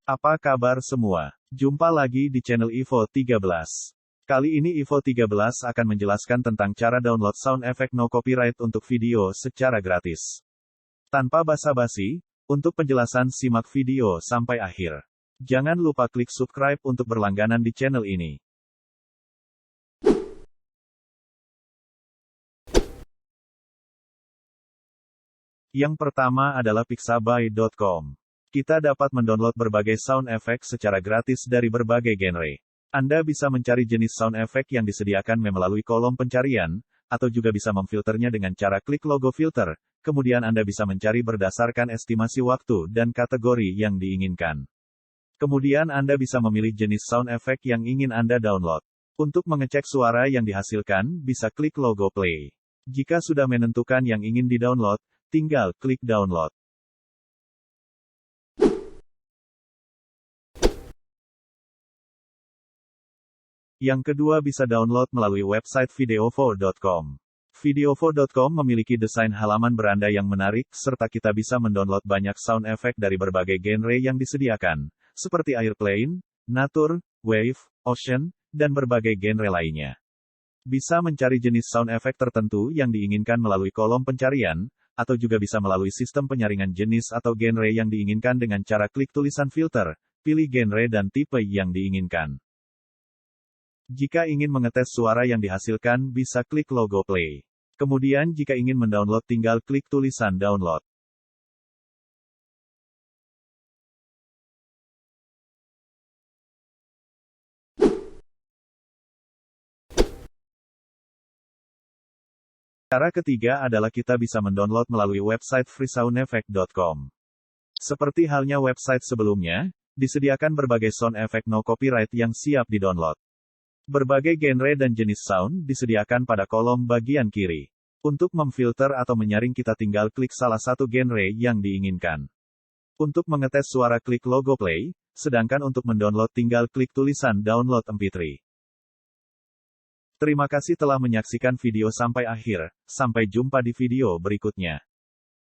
Apa kabar semua? Jumpa lagi di channel Evo 13. Kali ini Evo 13 akan menjelaskan tentang cara download sound effect no copyright untuk video secara gratis. Tanpa basa-basi, untuk penjelasan simak video sampai akhir. Jangan lupa klik subscribe untuk berlangganan di channel ini. Yang pertama adalah pixabay.com. Kita dapat mendownload berbagai sound effect secara gratis dari berbagai genre. Anda bisa mencari jenis sound effect yang disediakan melalui kolom pencarian, atau juga bisa memfilternya dengan cara klik logo filter, kemudian Anda bisa mencari berdasarkan estimasi waktu dan kategori yang diinginkan. Kemudian Anda bisa memilih jenis sound effect yang ingin Anda download. Untuk mengecek suara yang dihasilkan, bisa klik logo play. Jika sudah menentukan yang ingin di-download, tinggal klik download. Yang kedua bisa download melalui website videovo.com. Videovo.com memiliki desain halaman beranda yang menarik, serta kita bisa mendownload banyak sound effect dari berbagai genre yang disediakan, seperti airplane, nature, wave, ocean, dan berbagai genre lainnya. Bisa mencari jenis sound effect tertentu yang diinginkan melalui kolom pencarian, atau juga bisa melalui sistem penyaringan jenis atau genre yang diinginkan dengan cara klik tulisan filter, pilih genre dan tipe yang diinginkan. Jika ingin mengetes suara yang dihasilkan, bisa klik logo play. Kemudian jika ingin mendownload tinggal klik tulisan download. Cara ketiga adalah kita bisa mendownload melalui website freesoundeffect.com. Seperti halnya website sebelumnya, disediakan berbagai sound effect no copyright yang siap di-download. Berbagai genre dan jenis sound disediakan pada kolom bagian kiri. Untuk memfilter atau menyaring kita tinggal klik salah satu genre yang diinginkan. Untuk mengetes suara klik logo play, sedangkan untuk mendownload tinggal klik tulisan download MP3. Terima kasih telah menyaksikan video sampai akhir, sampai jumpa di video berikutnya.